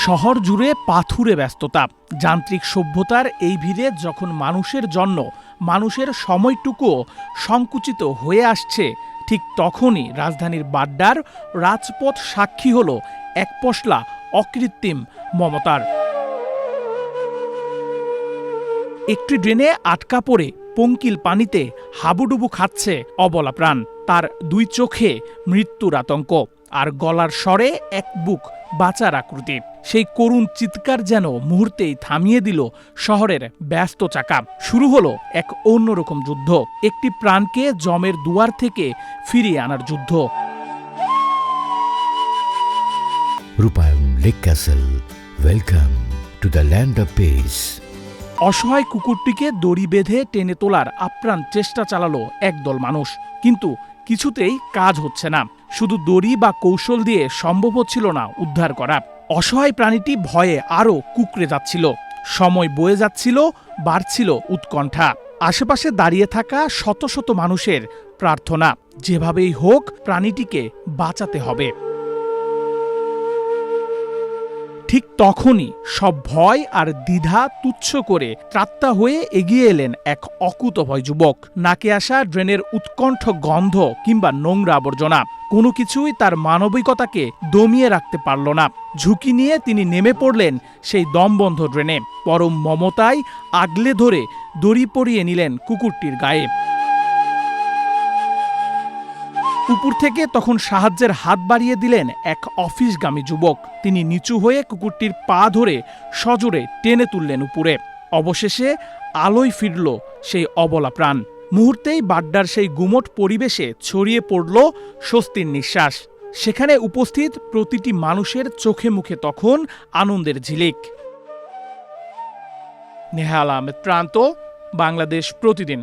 শহর জুড়ে পাথুরে ব্যস্ততা। যান্ত্রিক সভ্যতার এই ভিড়ে যখন মানুষের জন্য মানুষের সময়টুকুও সংকুচিত হয়ে আসছে, ঠিক তখনই রাজধানীর বাড্ডার রাজপথ সাক্ষী হল এক পশলা অকৃত্রিম মমতার। একটি ড্রেনে আটকা পড়ে পঙ্কিল পানিতে হাবুডুবু খাচ্ছে অবলা প্রাণ। তার দুই চোখে মৃত্যুর আতঙ্ক, আর গলার স্বরে এক বুক বাঁচার আকুতি। সেই করুণ চিৎকার যেন মুহূর্তেই থামিয়ে দিল শহরের ব্যস্ত চাকা। শুরু হলো এক অন্যরকম যুদ্ধ, একটি প্রাণকে জমের দুয়ার থেকে ফিরিয়ে আনার যুদ্ধ। রূপায়ণ lake castle, welcome to the land of piece. অসহায় কুকুরটিকে দড়ি বেঁধে টেনে তোলার আপ্রাণ চেষ্টা চালালো একদল মানুষ, কিন্তু কিছুতেই কাজ হচ্ছে না। শুধু দড়ি বা কৌশল দিয়ে সম্ভব হচ্ছিল না উদ্ধার করা। অসহায় প্রাণীটি ভয়ে আরও কুঁকড়ে যাচ্ছিল। সময় বয়ে যাচ্ছিল, বাড়ছিল উৎকণ্ঠা। আশেপাশে দাঁড়িয়ে থাকা শত শত মানুষের প্রার্থনা, যেভাবেই হোক প্রাণীটিকে বাঁচাতে হবে। ঠিক তখনই সব ভয় আর দ্বিধা তুচ্ছ করে ত্রাত্তা হয়ে এগিয়ে এলেন এক অকুতোভয় যুবক। নাকে আসা ড্রেনের উৎকণ্ঠ গন্ধ কিংবা নোংরা আবর্জনা কোনো কিছুই তার মানবিকতাকে দমিয়ে রাখতে পারল না। ঝুঁকি নিয়ে তিনি নেমে পড়লেন সেই দমবন্ধ ড্রেনে। পরম মমতায় আগলে ধরে দড়ি পরিয়ে নিলেন কুকুরটির গায়ে। উপর থেকে তখন সাহায্যের হাত বাড়িয়ে দিলেন এক অফিসগামী যুবক। তিনি নিচু হয়ে কুকুরটির পা ধরে সজোরে টেনে তুললেন উপরে। অবশেষে আলোয় ফিরল সেই অবলা প্রাণ। মুহূর্তেই বাড্ডার সেই গুমট পরিবেশে ছড়িয়ে পড়ল স্বস্তির নিঃশ্বাস। সেখানে উপস্থিত প্রতিটি মানুষের চোখে মুখে তখন আনন্দের ঝিলিক। নেহা আহমেদ প্রান্ত, বাংলাদেশ প্রতিদিন।